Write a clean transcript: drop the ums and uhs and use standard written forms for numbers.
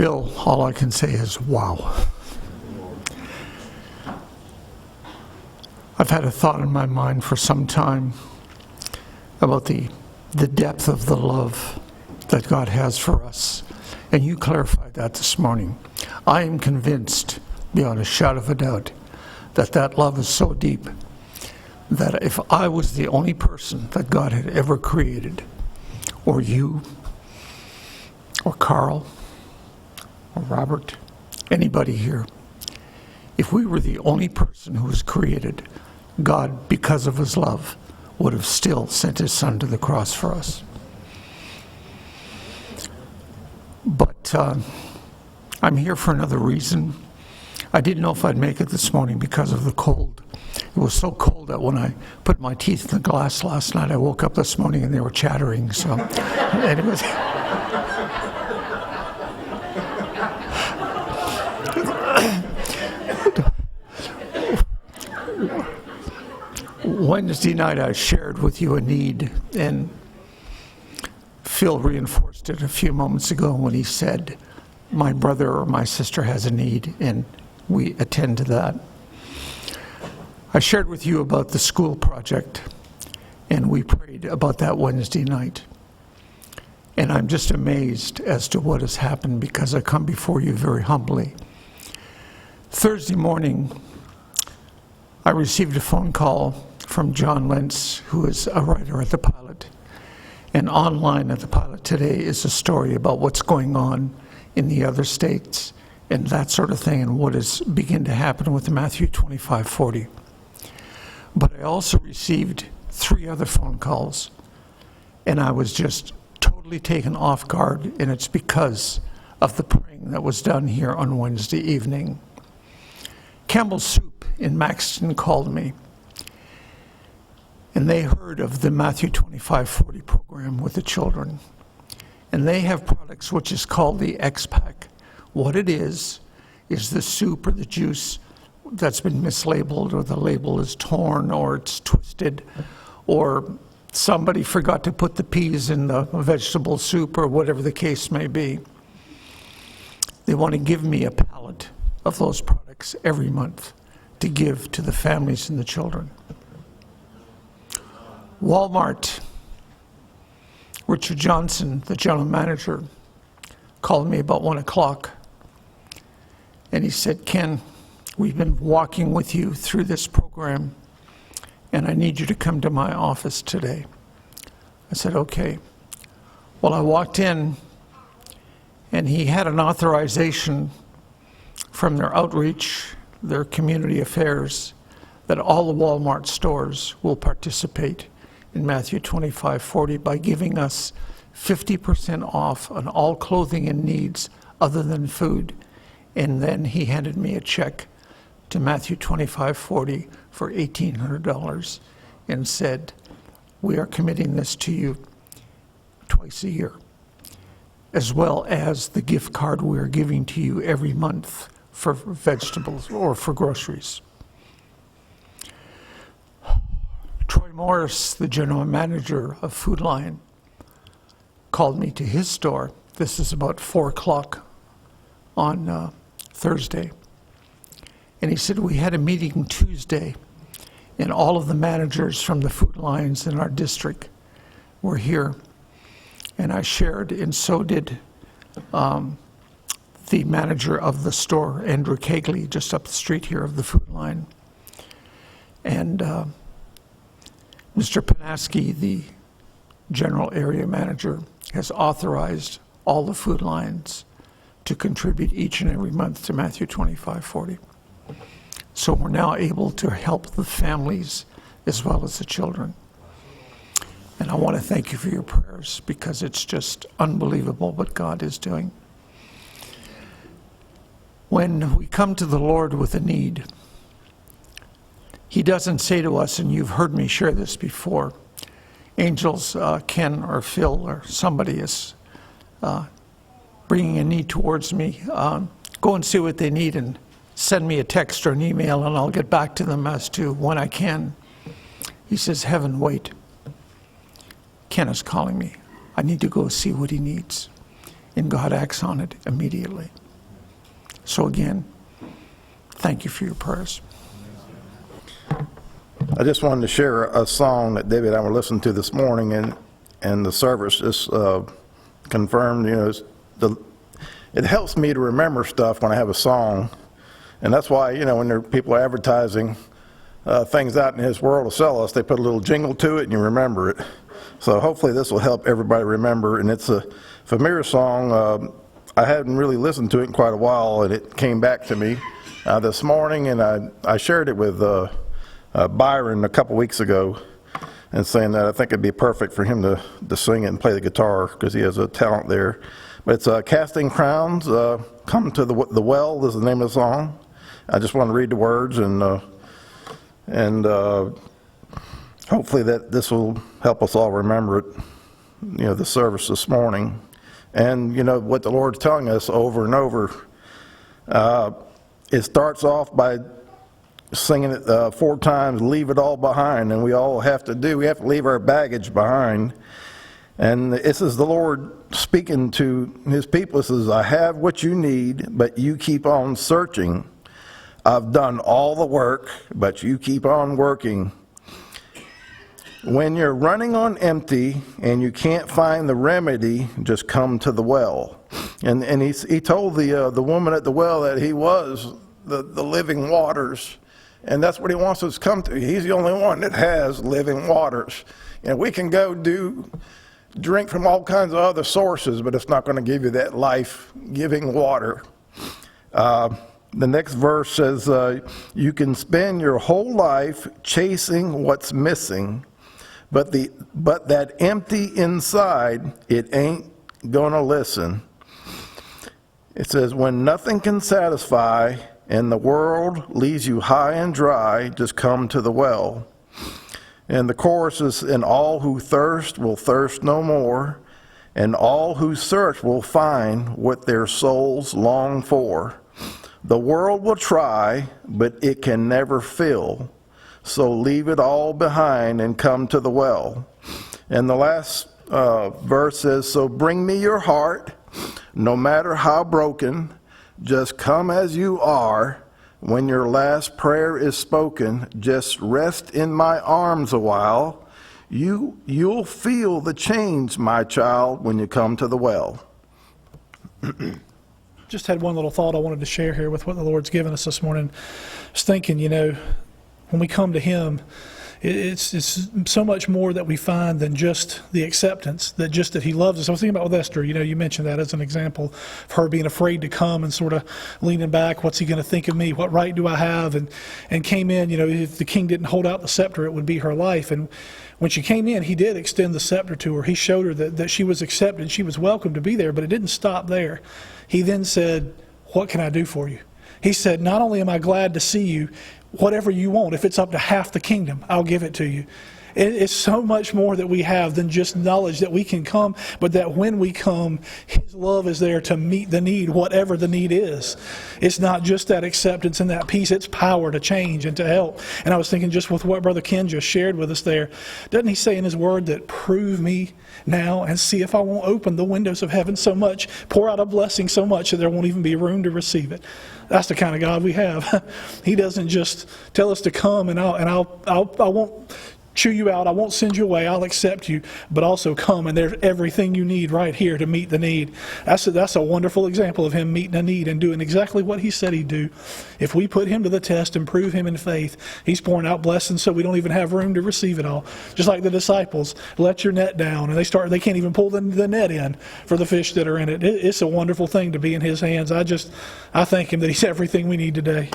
Phil, all I can say is wow. I've had a thought in my mind for some time about the depth of the love that God has for us. And you clarified that this morning. I am convinced, beyond a shadow of a doubt, that that love is so deep that if I was the only person that God had ever created, or you, or Carl, or Robert, anybody here, if we were the only person who was created, God, because of his love, would have still sent his son to the cross for us. But I'm here for another reason. I didn't know if I'd make it this morning because of the cold. It was so cold that when I put my teeth in the glass last night, I woke up this morning and they were chattering. So, anyways. Wednesday night I shared with you a need, and Phil reinforced it a few moments ago when he said, my brother or my sister has a need, and we attend to that. I shared with you about the school project, and we prayed about that Wednesday night. And I'm just amazed as to what has happened because I come before you very humbly. Thursday morning, I received a phone call from John Lentz, who is a writer at The Pilot. And online at The Pilot today is a story about what's going on in the other states and that sort of thing and what is beginning to happen with Matthew 25:40. But I also received 3 other phone calls, and I was just totally taken off guard, and it's because of the praying that was done here on Wednesday evening. Campbell's Soup in Maxton called me, and they heard of the Matthew 25:40 program with the children. And they have products which is called the X-Pack. What it is the soup or the juice that's been mislabeled, or the label is torn, or it's twisted, or somebody forgot to put the peas in the vegetable soup, or whatever the case may be. They want to give me a pallet of those products every month to give to the families and the children. Walmart, Richard Johnson, the general manager, called me about 1 o'clock, and he said, Ken, we've been walking with you through this program, and I need you to come to my office today. I said, okay. Well, I walked in, and he had an authorization from their outreach, their community affairs, that all the Walmart stores will participate in Matthew 25:40 by giving us 50% off on all clothing and needs other than food. And then he handed me a check to Matthew 25:40 for $1,800 and said, we are committing this to you twice a year, as well as the gift card we are giving to you every month for vegetables or for groceries. Troy Morris, the general manager of Food Lion, called me to his store. This is about 4 o'clock on Thursday. And he said, we had a meeting Tuesday, and all of the managers from the Food Lions in our district were here. And I shared, and so did the manager of the store, Andrew Kegley, just up the street here of the Food Lion. And Mr. Panaski, the general area manager, has authorized all the Food Lions to contribute each and every month to Matthew 25:40. So we're now able to help the families as well as the children. And I want to thank you for your prayers, because it's just unbelievable what God is doing. When we come to the Lord with a need, he doesn't say to us, and you've heard me share this before, angels, Ken or Phil or somebody is bringing a need towards me, go and see what they need and send me a text or an email and I'll get back to them as to when I can. He says, heaven, wait. Ken is calling me. I need to go see what he needs. and God acts on it immediately. So again, thank you for your prayers. I just wanted to share a song that David and I were listening to this morning, and the service just confirmed, it helps me to remember stuff when I have a song. And that's why, when people are advertising things out in his world to sell us, they put a little jingle to it and you remember it. So hopefully this will help everybody remember. And it's a familiar song. I hadn't really listened to it in quite a while, and it came back to me this morning, and I shared it with Byron a couple weeks ago, and saying that I think it'd be perfect for him to sing it and play the guitar, because he has a talent there. But it's Casting Crowns, Come to the Well is the name of the song. I just want to read the words, and hopefully that this will help us all remember it, the service this morning. And what the Lord's telling us over and over, it starts off by singing it 4 times, leave it all behind, and we have to leave our baggage behind. And this is the Lord speaking to his people. He says, I have what you need, but you keep on searching. I've done all the work, but you keep on working. When you're running on empty and you can't find the remedy, just come to the well. And he told the woman at the well that he was the living waters. And that's what he wants us to come to. He's the only one that has living waters. And we can go drink from all kinds of other sources, but it's not going to give you that life-giving water. The next verse says, you can spend your whole life chasing what's missing, but that empty inside, it ain't going to listen. It says, when nothing can satisfy and the world leaves you high and dry, just come to the well. And the chorus is, and all who thirst will thirst no more, and all who search will find what their souls long for. The world will try, but it can never fill, so leave it all behind and come to the well. And the last verse says, so bring me your heart, no matter how broken, just come as you are. When your last prayer is spoken, just rest in my arms a while. You'll feel the change, my child, when you come to the well. Just had one little thought I wanted to share here with what the Lord's given us this morning. I was thinking, when we come to him, it's so much more that we find than just the acceptance, that he loves us. I was thinking about with Esther, you mentioned that as an example of her being afraid to come and sort of leaning back, what's he going to think of me, what right do I have, and came in, if the king didn't hold out the scepter, it would be her life. And when she came in, he did extend the scepter to her. He showed her that she was accepted, she was welcome to be there, but it didn't stop there. He then said, what can I do for you? He said, not only am I glad to see you, whatever you want, if it's up to half the kingdom, I'll give it to you. It's so much more that we have than just knowledge that we can come, but that when we come, his love is there to meet the need, whatever the need is. It's not just that acceptance and that peace, it's power to change and to help. And I was thinking just with what Brother Ken just shared with us there, doesn't he say in his word that prove me now and see if I won't open the windows of heaven so much, pour out a blessing so much that there won't even be room to receive it. That's the kind of God we have. He doesn't just tell us to come and I won't chew you out, I won't send you away, I'll accept you, but also come and there's everything you need right here to meet the need. That's a wonderful example of him meeting a need and doing exactly what he said he'd do. If we put him to the test and prove him in faith, he's pouring out blessings so we don't even have room to receive it all. Just like the disciples, let your net down, and they can't even pull the net in for the fish that are in it. It's a wonderful thing to be in his hands. I thank him that he's everything we need today.